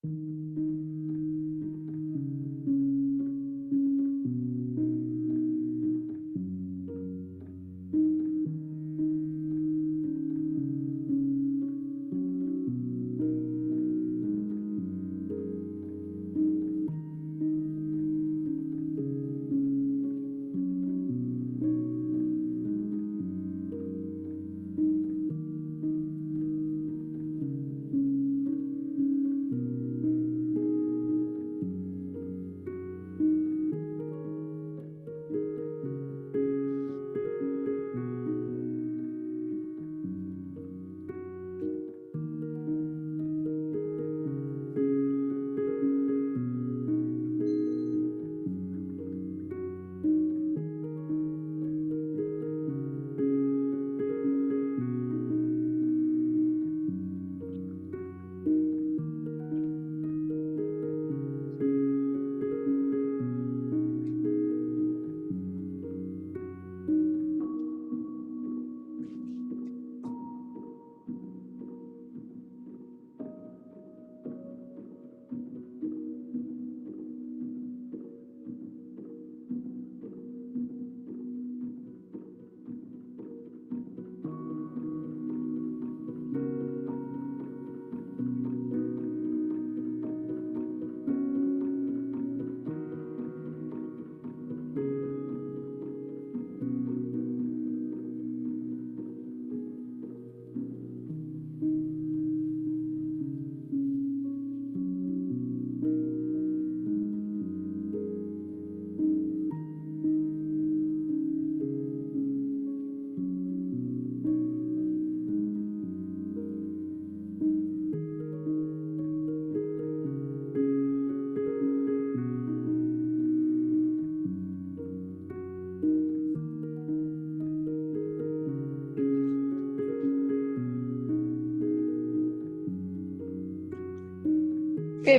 Good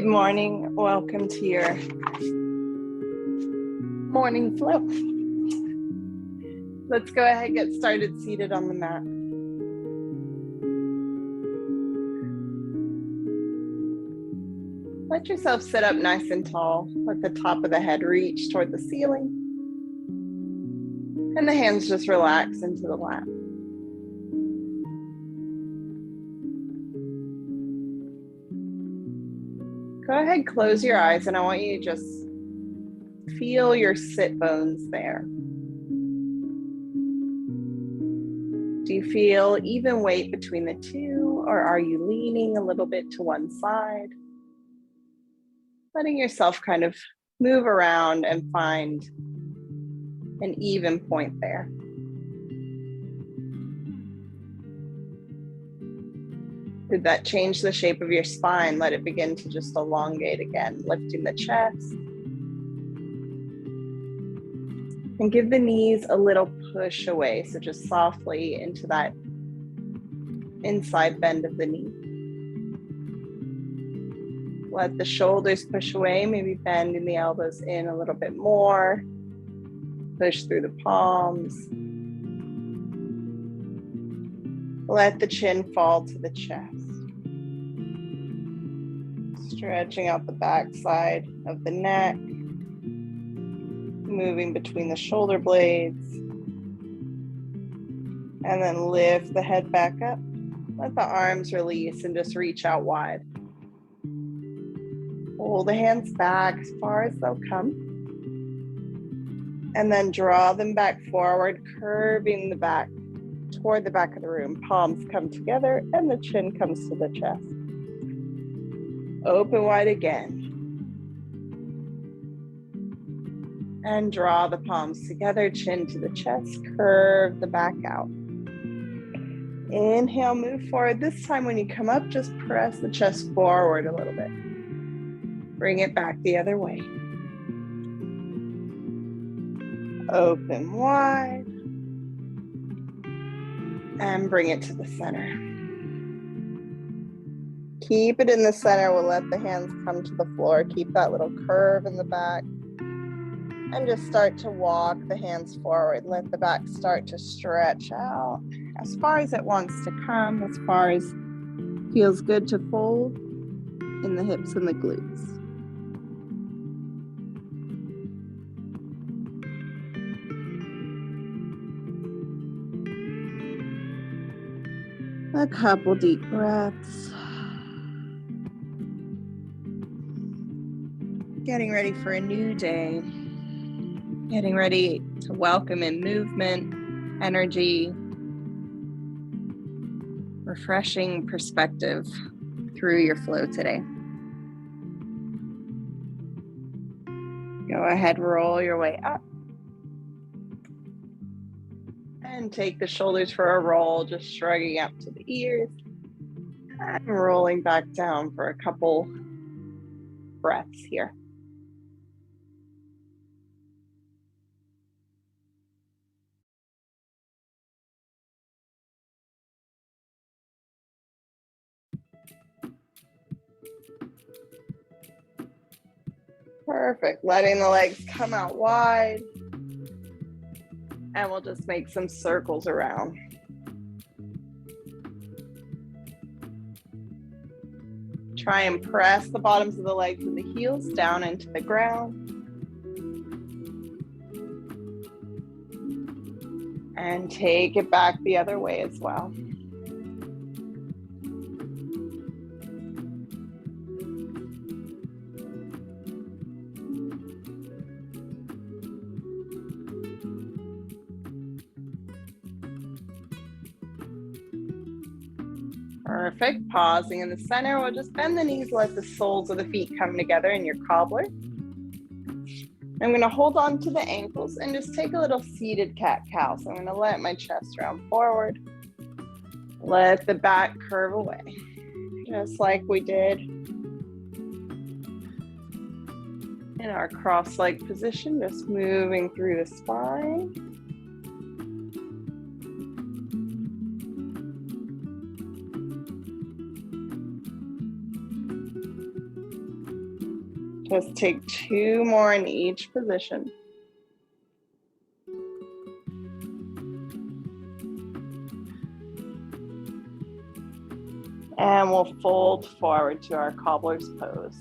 morning. Welcome to your morning flow. Let's go ahead and get started seated on the mat. Let yourself sit up nice and tall. Let the top of the head reach toward the ceiling. And the hands just relax into the lap. Go ahead, close your eyes, and I want you to just feel your sit bones there. Do you feel even weight between the two, or are you leaning a little bit to one side? Letting yourself kind of move around and find an even point there. Did that change the shape of your spine? Let it begin to just elongate again, lifting the chest. And give the knees a little push away, so just softly into that inside bend of the knee. Let the shoulders push away, maybe bending the elbows in a little bit more. Push through the palms. Let the chin fall to the chest. Stretching out the back side of the neck. Moving between the shoulder blades. And then lift the head back up. Let the arms release and just reach out wide. Pull the hands back as far as they'll come. And then draw them back forward, curving the back toward the back of the room. Palms come together and the chin comes to the chest. Open wide again. And draw the palms together, chin to the chest, curve the back out. Inhale, move forward. This time when you come up, just press the chest forward a little bit. Bring it back the other way. Open wide. And bring it to the center. Keep it in the center. We'll let the hands come to the floor. Keep that little curve in the back. And just start to walk the hands forward. Let the back start to stretch out as far as it wants to come, as far as feels good to fold. in the hips and the glutes. A couple deep breaths. Getting ready for a new day. Getting ready to welcome in movement, energy, refreshing perspective through your flow today. Go ahead, roll your way up. And take the shoulders for a roll, just shrugging up to the ears. And rolling back down for a couple breaths here. Perfect. Letting the legs come out wide. And we'll just make some circles around. Try and press the bottoms of the legs and the heels down into the ground. And take it back the other way as well. Perfect. Pausing in the center, we'll just bend the knees, let the soles of the feet come together in your cobbler. I'm going to hold on to the ankles and just take a little seated cat-cow. So I'm going to let my chest round forward. Let the back curve away, just like we did in our cross-leg position, just moving through the spine. Just take 2 more in each position. And we'll fold forward to our cobbler's pose.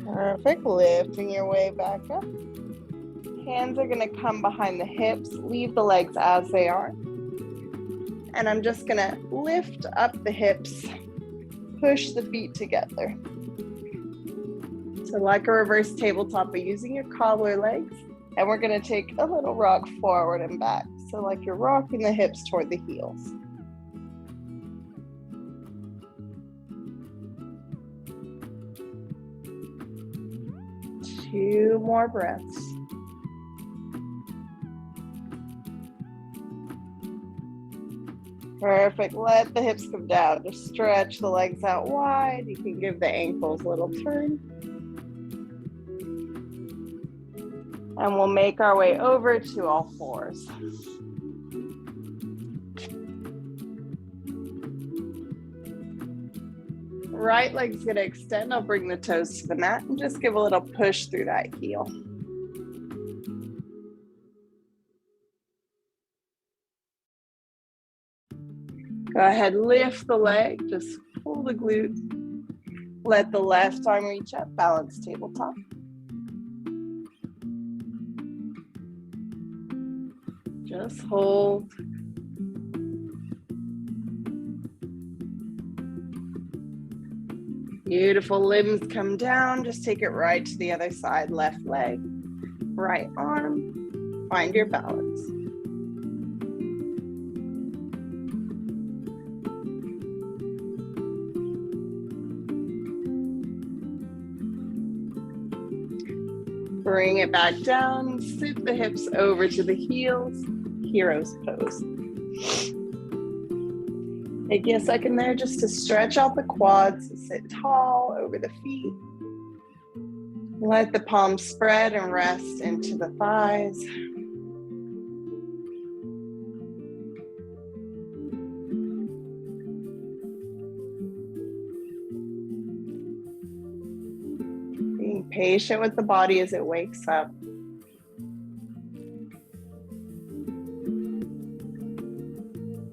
Perfect. Lifting your way back up. Hands are going to come behind the hips. Leave the legs as they are. And I'm just going to lift up the hips. Push the feet together. So like a reverse tabletop, but using your cobbler legs. And we're going to take a little rock forward and back. So like you're rocking the hips toward the heels. Two more breaths. Perfect. Let the hips come down. Just stretch the legs out wide. You can give the ankles a little turn. And we'll make our way over to all fours. Right leg's going to extend. I'll bring the toes to the mat and just give a little push through that heel. Go ahead, lift the leg, just pull the glute. Let the left arm reach up, balance tabletop. Just hold. Beautiful. Limbs come down. Just take it right to the other side. Left leg, right arm. Find your balance. Bring it back down. Sit the hips over to the heels. Hero's pose. Take you a second there just to stretch out the quads, sit tall over the feet. Let the palms spread and rest into the thighs. Patient with the body as it wakes up.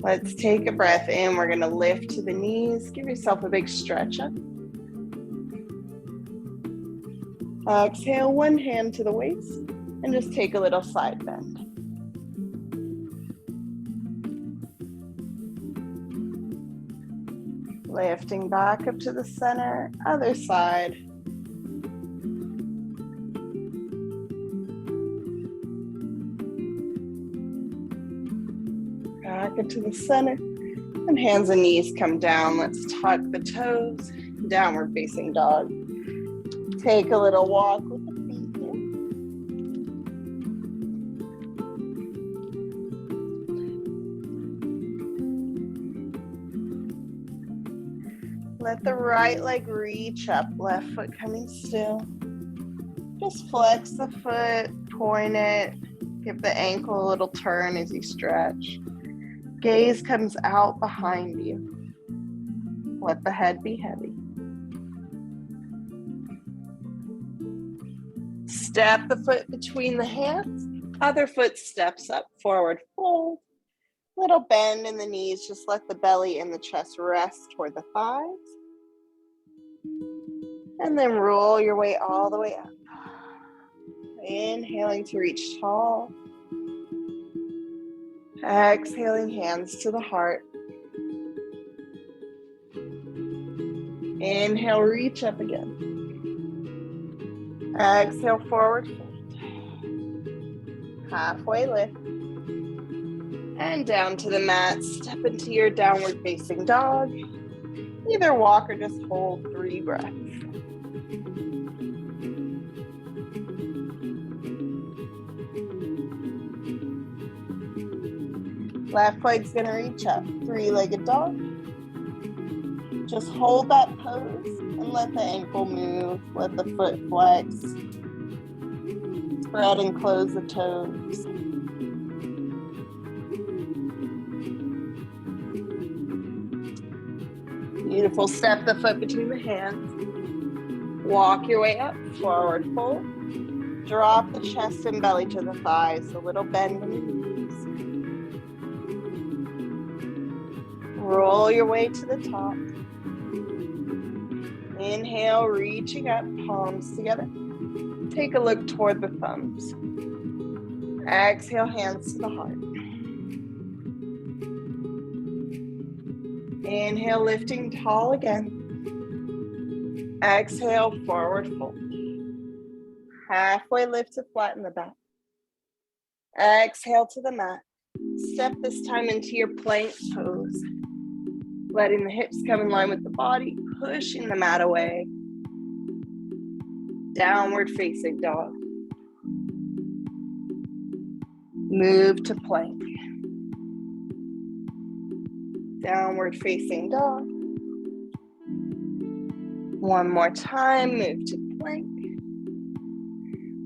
Let's take a breath in. We're going to lift to the knees. Give yourself a big stretch up. Exhale, one hand to the waist and just take a little side bend. Lifting back up to the center, other side. Back into the center, and hands and knees come down. Let's tuck the toes, downward facing dog. Take a little walk with the feet here. Let the right leg reach up, left foot coming still. Just flex the foot, point it, give the ankle a little turn as you stretch. Gaze comes out behind you. Let the head be heavy. Step the foot between the hands. Other foot steps up, forward fold. Little bend in the knees. Just let the belly and the chest rest toward the thighs. And then roll your way all the way up. Inhaling to reach tall. Exhaling, hands to the heart. Inhale, reach up again. Exhale, forward fold. Halfway lift. And down to the mat. Step into your downward facing dog. Either walk or just hold 3 breaths. Left leg's gonna reach up, 3-legged dog. Just hold that pose and let the ankle move, let the foot flex. Spread and close the toes. Beautiful, step the foot between the hands. Walk your way up, forward fold. Drop the chest and belly to the thighs, a little bend in the knees. Roll your way to the top. Inhale, reaching up, palms together. Take a look toward the thumbs. Exhale, hands to the heart. Inhale, lifting tall again. Exhale, forward fold. Halfway lift to flatten the back. Exhale to the mat. Step this time into your plank pose. Letting the hips come in line with the body, pushing the mat away. Downward facing dog. Move to plank. Downward facing dog. One more time, move to plank.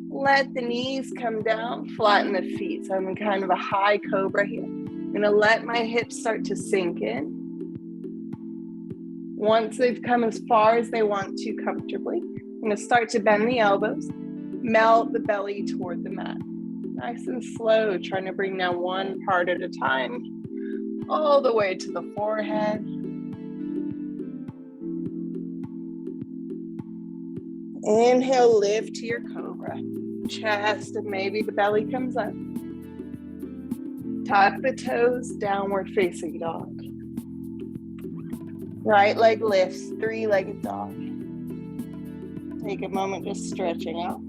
Let the knees come down, flatten the feet. So I'm in kind of a high cobra here. I'm gonna let my hips start to sink in. Once they've come as far as they want to comfortably, I'm going to start to bend the elbows, melt the belly toward the mat. Nice and slow, trying to bring down one part at a time, all the way to the forehead. Inhale, lift to your cobra. Chest and maybe the belly comes up. Tuck the toes, downward facing dog. Right leg lifts, 3-legged dog. Take a moment just stretching out.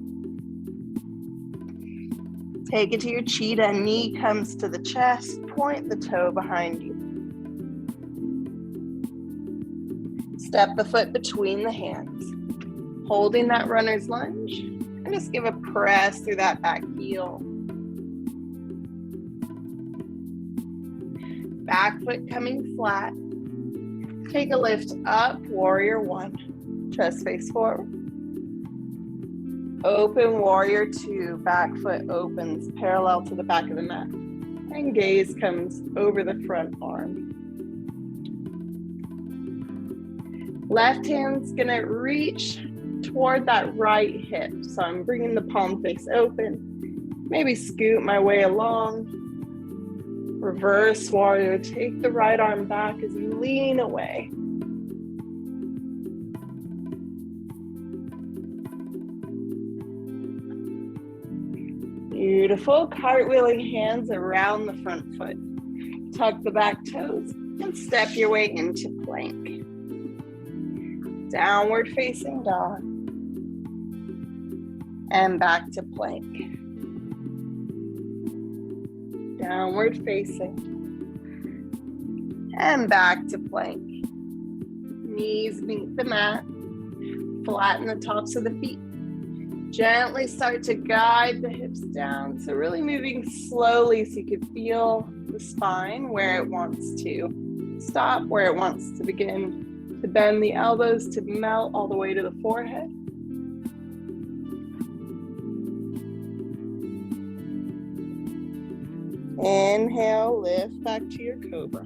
Take it to your cheetah, knee comes to the chest, point the toe behind you. Step the foot between the hands, holding that runner's lunge, and just give a press through that back heel. Back foot coming flat. Take a lift up, warrior 1, chest face forward. Open warrior 2, back foot opens parallel to the back of the mat. And gaze comes over the front arm. Left hand's gonna reach toward that right hip. So I'm bringing the palm face open, maybe scoot my way along. Reverse warrior, take the right arm back as you lean away. Beautiful. Cartwheeling hands around the front foot. Tuck the back toes and step your way into plank. Downward facing dog. And back to plank. Downward facing. And back to plank. Knees meet the mat. Flatten the tops of the feet. Gently start to guide the hips down. So really moving slowly so you can feel the spine where it wants to stop, where it wants to begin to bend the elbows to melt all the way to the forehead. Inhale, lift back to your cobra.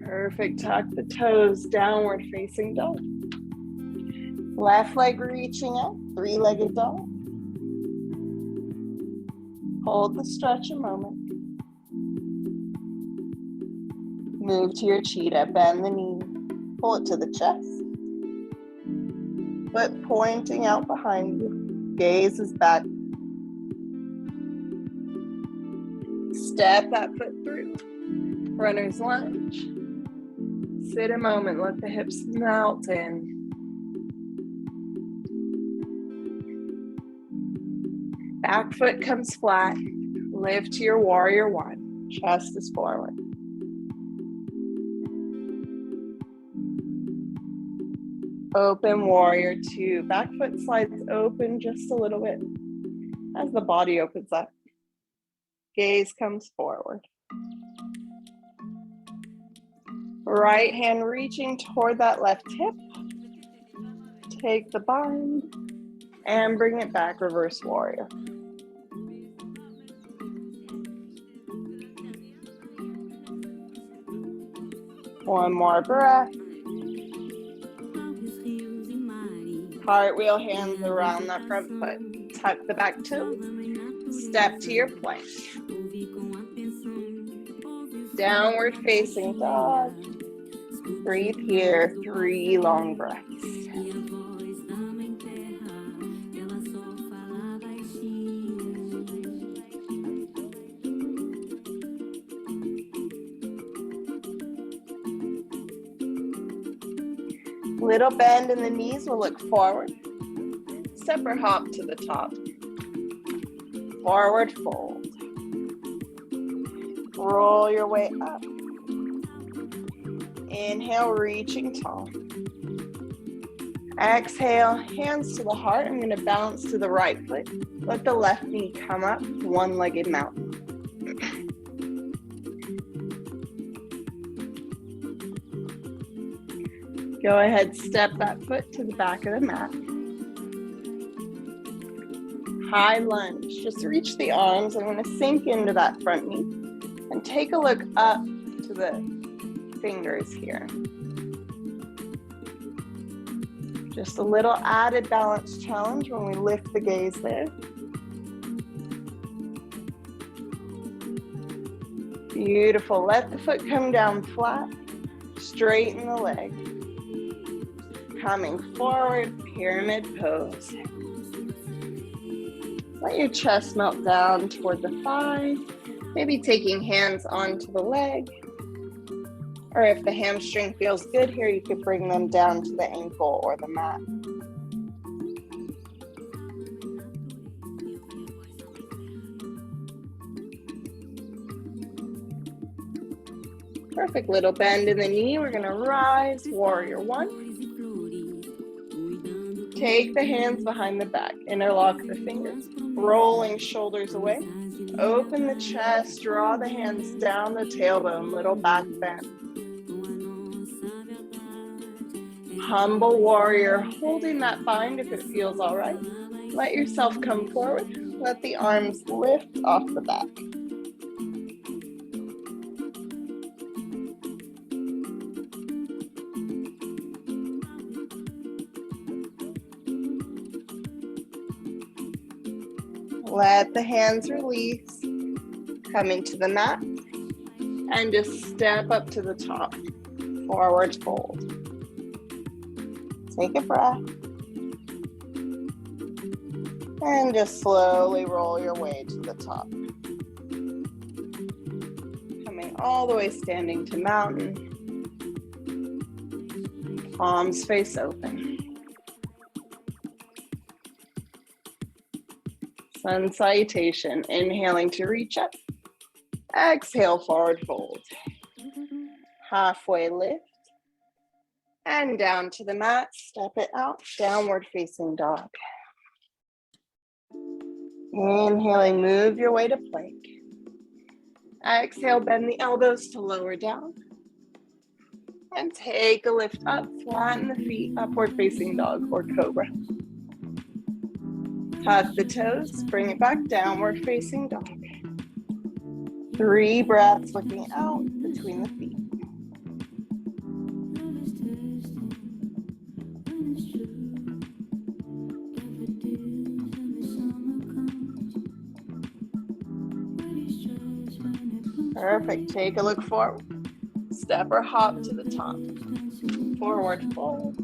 Perfect. Tuck the toes, downward facing dog. Left leg reaching up, three-legged dog. Hold the stretch a moment. Move to your cheetah, bend the knee, pull it to the chest. Foot pointing out behind you, gaze is back. Step that foot through, runner's lunge. Sit a moment, let the hips melt in. Back foot comes flat, lift to your warrior one, chest is forward. Open warrior two, back foot slides open just a little bit as the body opens up. Gaze comes forward. Right hand reaching toward that left hip. Take the bind and bring it back, reverse warrior. One more breath. Cartwheel hands around that front foot. Tuck the back toes. Step to your plank. Downward facing dog. Breathe here, 3 long breaths. Little bend in the knees, we'll look forward. Step or hop to the top. Forward fold. Roll your way up. Inhale, reaching tall. Exhale, hands to the heart. I'm going to bounce to the right foot. Let the left knee come up, one-legged mountain. Go ahead, step that foot to the back of the mat. High lunge, just reach the arms. I'm going to sink into that front knee and take a look up to the fingers here. Just a little added balance challenge when we lift the gaze there. Beautiful. Let the foot come down flat. Straighten the leg. Coming forward, pyramid pose. Let your chest melt down toward the thigh. Maybe taking hands onto the leg. Or if the hamstring feels good here, you could bring them down to the ankle or the mat. Perfect. Little bend in the knee. We're going to rise, warrior one. Take the hands behind the back, interlock the fingers, rolling shoulders away. Open the chest, draw the hands down the tailbone, little back bend. Humble warrior, holding that bind if it feels all right. Let yourself come forward. Let the arms lift off the back. Let the hands release. Come into the mat and just step up to the top. Forward fold. Take a breath. And just slowly roll your way to the top. Coming all the way standing to mountain. Palms face open. Sun salutation. Inhaling to reach up. Exhale, forward fold. Halfway lift. And down to the mat. Step it out. Downward facing dog. Inhaling, move your way to plank. Exhale, bend the elbows to lower down. And take a lift up, flatten the feet, upward facing dog or cobra. Tuck the toes, bring it back, downward facing dog. 3 breaths looking out between the feet. Perfect. Take a look forward. Step or hop to the top. Forward fold.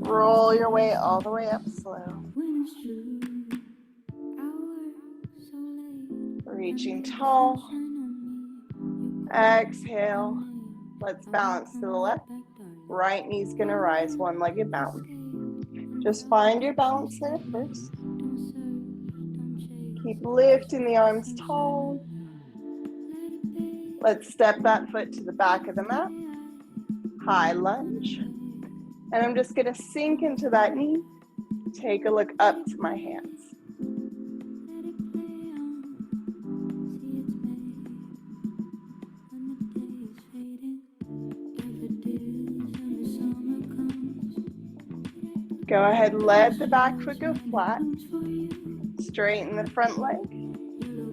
Roll your way all the way up slow. Reaching tall. Exhale. Let's balance to the left. Right knee's gonna rise, one-legged mountain. Just find your balance there first. Keep lifting the arms tall. Let's step that foot to the back of the mat. High lunge. And I'm just gonna sink into that knee. Take a look up to my hands. Go ahead, let the back foot go flat. Straighten the front leg.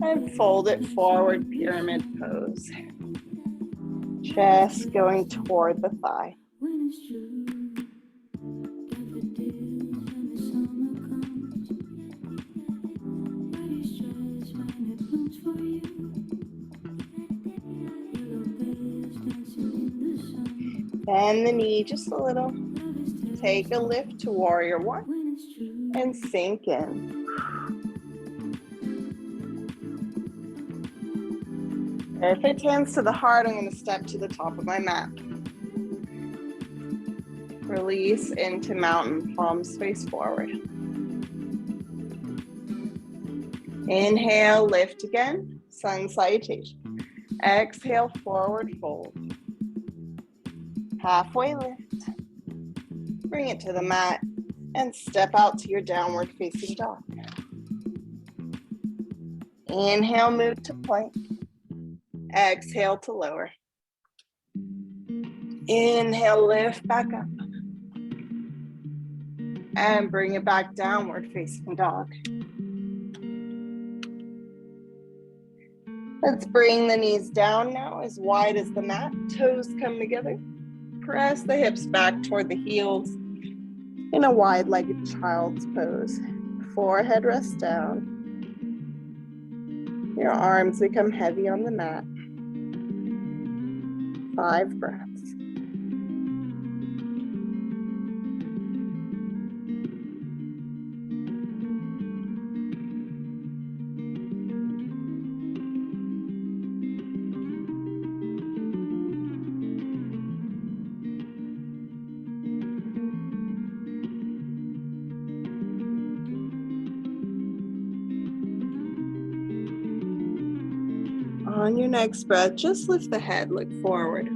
And fold it forward, pyramid pose. Chest going toward the thigh. Bend the knee just a little. Take a lift to warrior one and sink in. Perfect. Hands to the heart. I'm going to step to the top of my mat. Release into mountain, palms face forward. Inhale, lift again, sun salutation. Exhale, forward fold. Halfway lift. Bring it to the mat and step out to your downward facing dog. Inhale, move to plank. Exhale to lower. Inhale, lift back up. And bring it back, downward facing dog. Let's bring the knees down now, as wide as the mat. Toes come together. Press the hips back toward the heels in a wide-legged child's pose. Forehead rests down. Your arms become heavy on the mat. 5 breaths. On your next breath, just lift the head, look forward.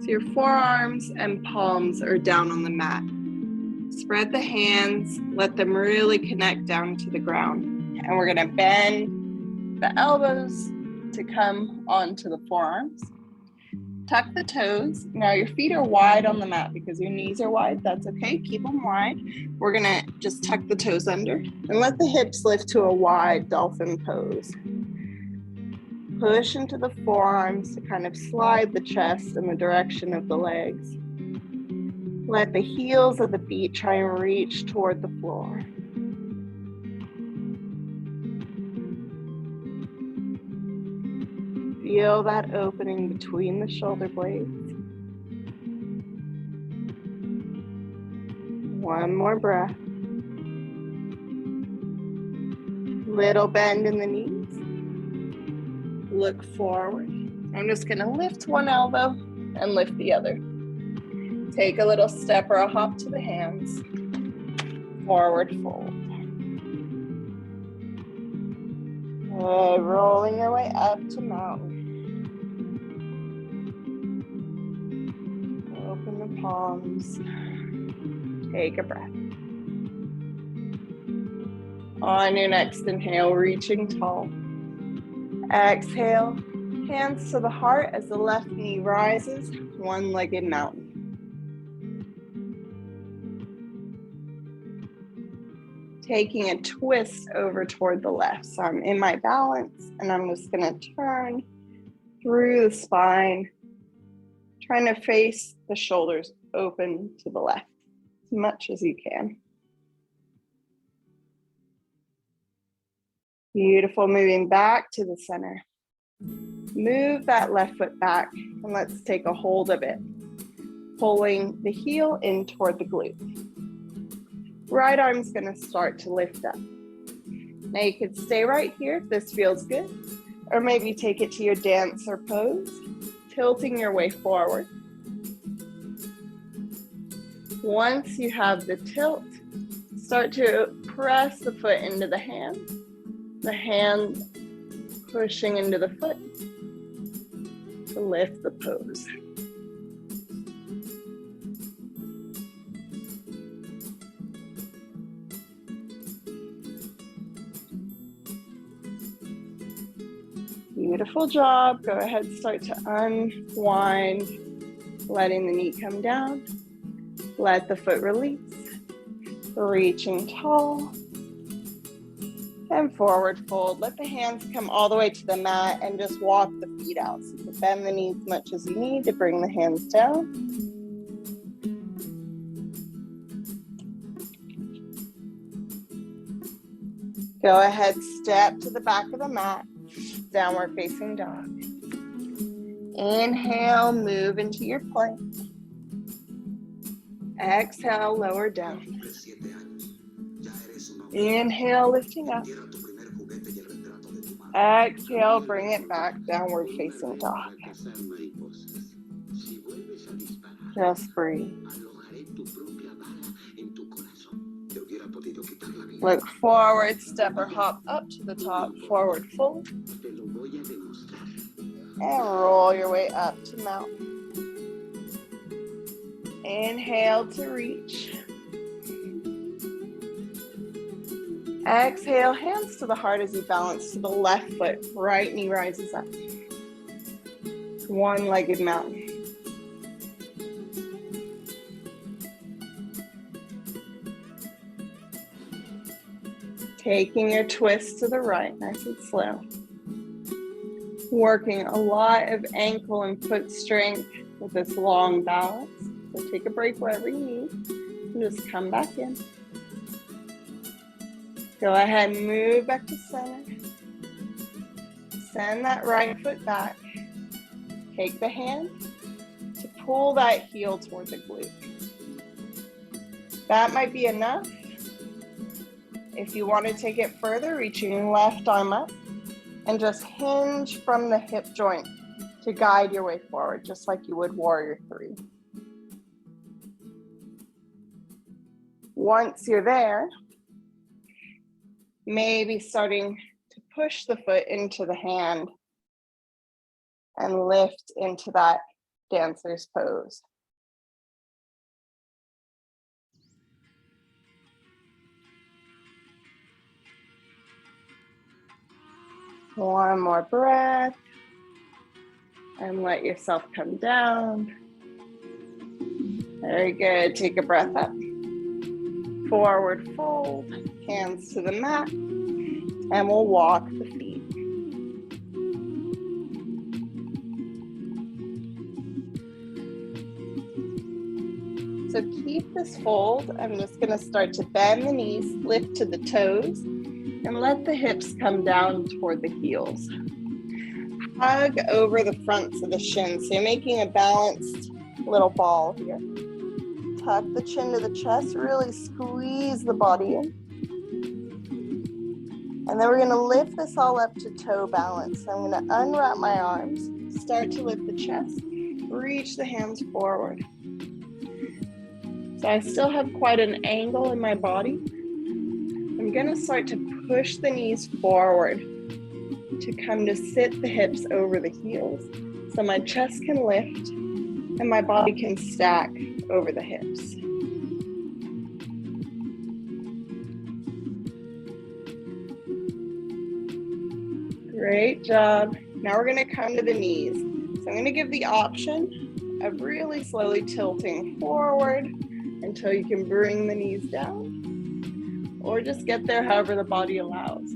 So your forearms and palms are down on the mat. Spread the hands, let them really connect down to the ground. And we're gonna bend the elbows to come onto the forearms. Tuck the toes. Now your feet are wide on the mat because your knees are wide. That's okay, keep them wide. We're gonna just tuck the toes under and let the hips lift to a wide dolphin pose. Push into the forearms to kind of slide the chest in the direction of the legs. Let the heels of the feet try and reach toward the floor. Feel that opening between the shoulder blades. One more breath. Little bend in the knees. Look forward. I'm just going to lift one elbow and lift the other. Take a little step or a hop to the hands. Forward fold. Rolling your way up to mountain. Open the palms. Take a breath. On your next inhale, reaching tall. Exhale, hands to the heart as the left knee rises, one-legged mountain. Taking a twist over toward the left. So I'm in my balance and I'm just gonna turn through the spine, trying to face the shoulders open to the left as much as you can. Beautiful, moving back to the center. Move that left foot back and let's take a hold of it. Pulling the heel in toward the glute. Right arm's gonna start to lift up. Now you could stay right here if this feels good, or maybe take it to your dancer pose, tilting your way forward. Once you have the tilt, start to press the foot into the hand pushing into the foot to lift the pose. Beautiful job. Go ahead, start to unwind, letting the knee come down. Let the foot release. Reaching tall. And forward fold. Let the hands come all the way to the mat and just walk the feet out. So you can bend the knees as much as you need to bring the hands down. Go ahead, step to the back of the mat. Downward facing dog. Inhale, move into your plank. Exhale, lower down. Inhale, lifting up. Exhale, bring it back, downward facing dog. Just breathe. Look forward, step or hop up to the top, forward fold. And roll your way up to mountain. Inhale to reach. Exhale, hands to the heart as you balance to the left foot. Right knee rises up. One-legged mountain. Taking your twist to the right, nice and slow. Working a lot of ankle and foot strength with this long balance. So take a break wherever you need and just come back in. Go ahead and move back to center. Send that right foot back. Take the hand to pull that heel toward the glute. That might be enough. If you want to take it further, reaching left arm up and just hinge from the hip joint to guide your way forward, just like you would warrior three. Once you're there, maybe starting to push the foot into the hand and lift into that dancer's pose. One more breath and let yourself come down. Very good. Take a breath up. Forward fold, hands to the mat, and we'll walk the feet. So keep this fold. I'm just going to start to bend the knees, lift to the toes, and let the hips come down toward the heels. hug over the fronts of the shins. So you're making a balanced little ball here. Tuck the chin to the chest, really squeeze the body in. And then we're gonna lift this all up to toe balance. So I'm gonna unwrap my arms, start to lift the chest, reach the hands forward. So I still have quite an angle in my body. I'm gonna start to push the knees forward to come to sit the hips over the heels. So my chest can lift and my body can stack over the hips. Great job. Now we're going to come to the knees. So I'm going to give the option of really slowly tilting forward until you can bring the knees down, or just get there however the body allows.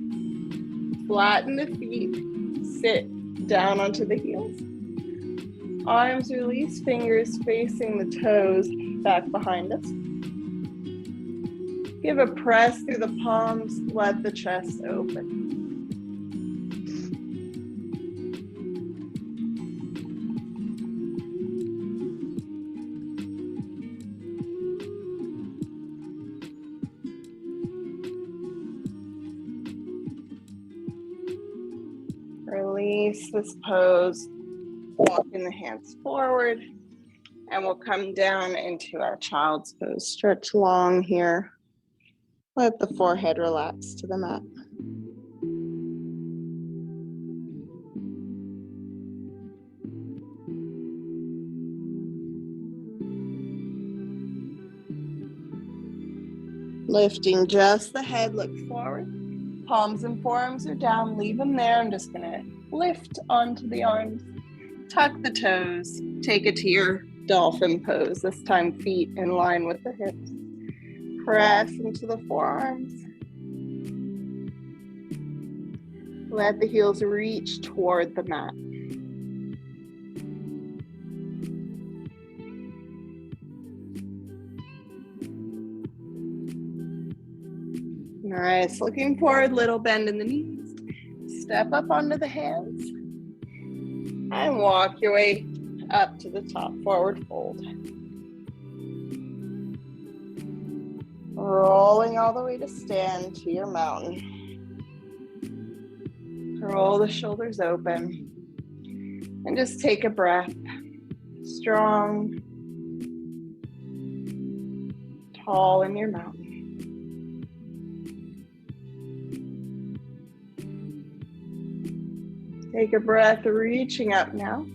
Flatten the feet, sit down onto the heels. Arms release, fingers facing the toes back behind us. Give a press through the palms, let the chest open. Release this pose, walking the hands forward, and we'll come down into our child's pose. Stretch long here. Let the forehead relax to the mat. Lifting just the head, look forward. Palms and forearms are down, leave them there. I'm just gonna lift onto the arms, tuck the toes, take it to your dolphin pose, this time feet in line with the hips. Press into the forearms. Let the heels reach toward the mat. Nice, looking forward, little bend in the knees. Step up onto the hands and walk your way up to the top, forward fold. Rolling all the way to stand to your mountain. Roll the shoulders open and just take a breath. Strong, tall in your mountain. Take a breath, reaching up now.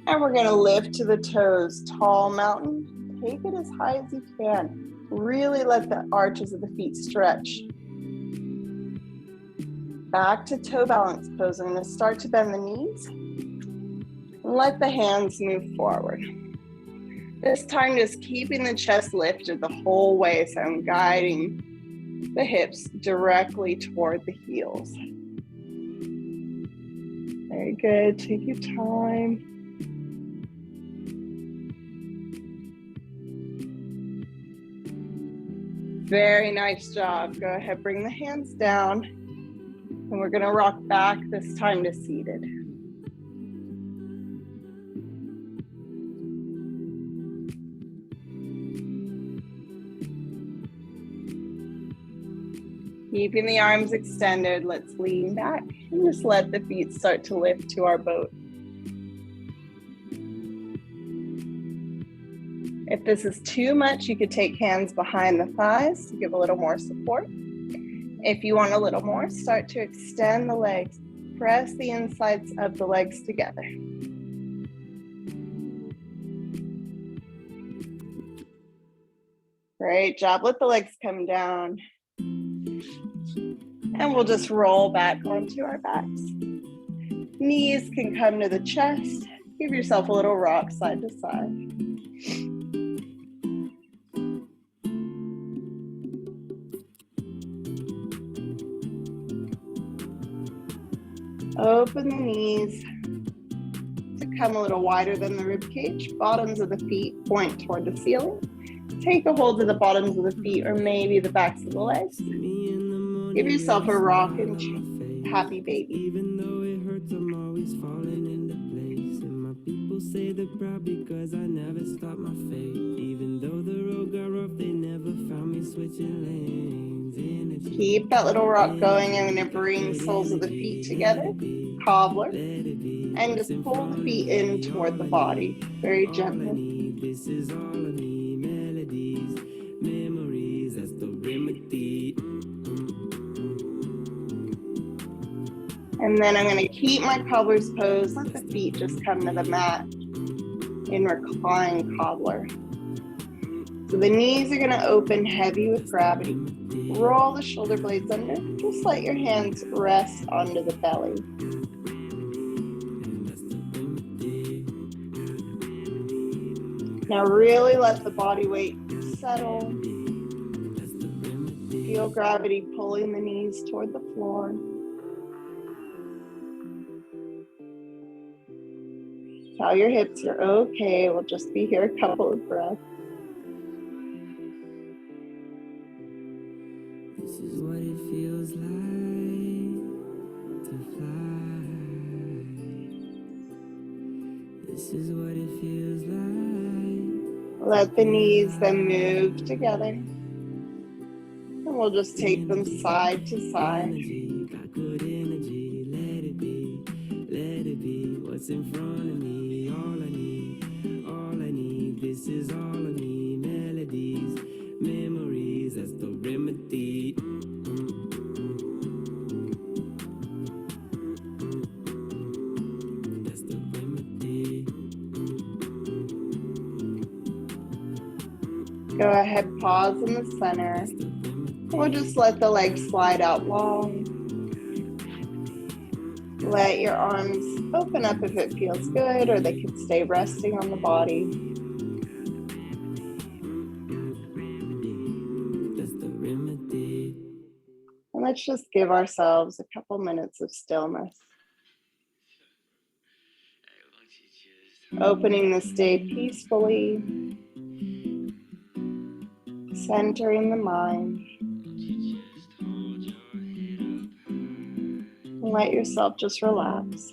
And we're gonna lift to the toes, tall mountain. Take it as high as you can. Really let the arches of the feet stretch. Back to toe balance pose. I'm gonna start to bend the knees. And let the hands move forward. This time just keeping the chest lifted the whole way, so I'm guiding the hips directly toward the heels. Very good, take your time. Very nice job. Go ahead, bring the hands down. And we're gonna rock back, this time to seated. Keeping the arms extended, let's lean back and just let the feet start to lift to our boat. If this is too much, you could take hands behind the thighs to give a little more support. If you want a little more, start to extend the legs. Press the insides of the legs together. Great job. Let the legs come down. And we'll just roll back onto our backs. Knees can come to the chest. Give yourself a little rock side to side. Open the knees to come a little wider than the rib cage. Bottoms of the feet point toward the ceiling. Take a hold of the bottoms of the feet or maybe the backs of the legs. Give yourself a rock and happy baby. words, I'm always falling into place. And my people say they're proud because I never stopped my faith. Even though the road got rough, they never found me switching lanes. Energy, Keep that little rock going. I'm energy, going to got bring good soles of the energy. feet Let together, it be, cobbler, let it be. and What's just in pull the front of feet in me, toward all the I body need, very all I gently. need. This is all I need. Melodies, memories, that's the remedy. And then I'm going to keep my cobbler's pose. Let the feet just come to the mat in reclined cobbler. So the knees are going to open heavy with gravity. Roll the shoulder blades under. Just let your hands rest onto the belly. Now really let the body weight settle. Feel gravity pulling the knees toward the floor. Tell your hips you're okay. We'll just be here a couple of breaths. This is what it feels like to fly. This is what it feels like. Let the knees then move together. And we'll just take them side to side. Energy, got good energy. Let it be, let it be. What's in front of me, all I need, all I need. This is all I need. Melodies, memories, that's the remedy. That's the remedy. Go ahead, pause in the center. We'll just let the legs slide out long. Let your arms open up if it feels good, or they could stay resting on the body. And let's just give ourselves a couple minutes of stillness. Opening this day peacefully, centering the mind. And let yourself just relax.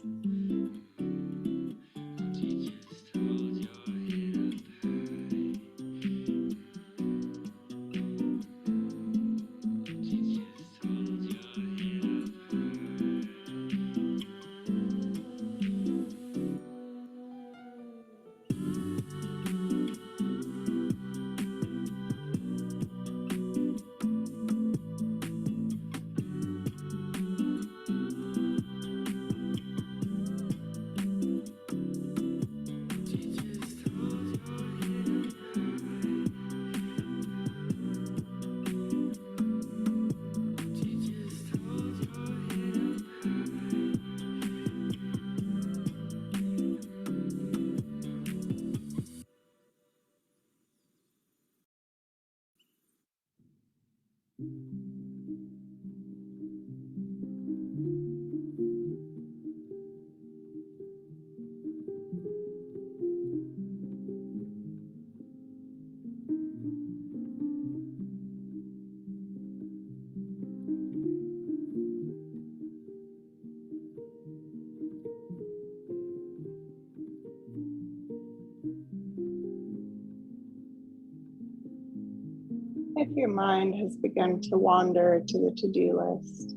If your mind has begun to wander to the to-do list,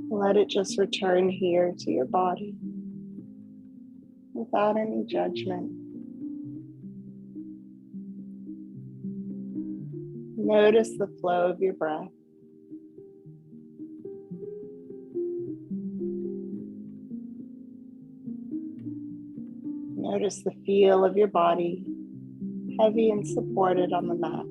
let it just return here to your body without any judgment. Notice the flow of your breath. Notice the feel of your body, heavy and supported on the mat.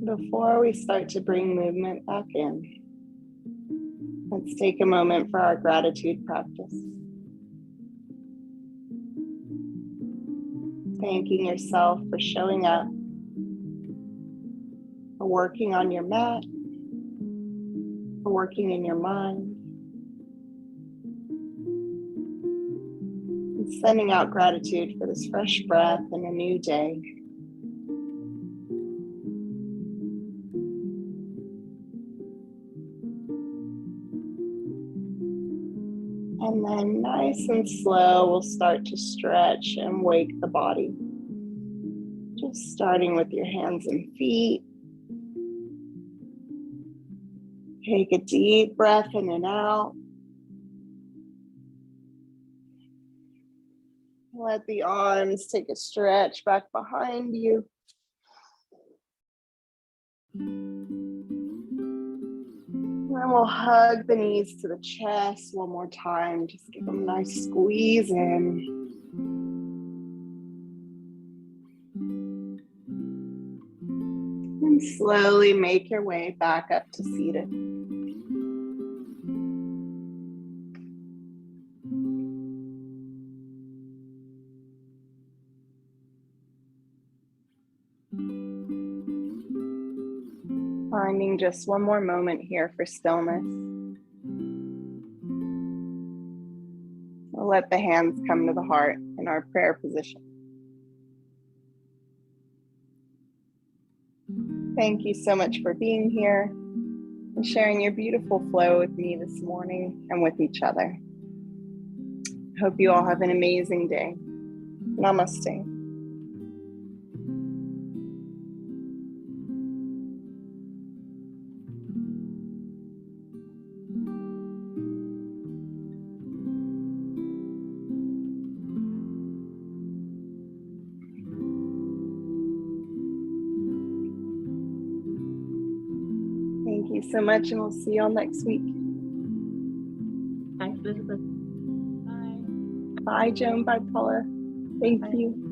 Before we start to bring movement back in, let's take a moment for our gratitude practice. Thanking yourself for showing up, for working on your mat, for working in your mind, and Sending out gratitude for this fresh breath and a new day. And then nice and slow, we'll start to stretch and wake the body. Just starting with your hands and feet. Take a deep breath in and out. Let the arms take a stretch back behind you. And we'll hug the knees to the chest one more time. Just give them a nice squeeze in. And slowly make your way back up to seated. Finding just one more moment here for stillness. We'll let the hands come to the heart in our prayer position. Thank you so much for being here and sharing your beautiful flow with me this morning and with each other. Hope you all have an amazing day. Namaste. Thank you so much, and we'll see you all next week. Thanks, Elizabeth. Bye. Bye, Joan. Bye, Paula. Thank you.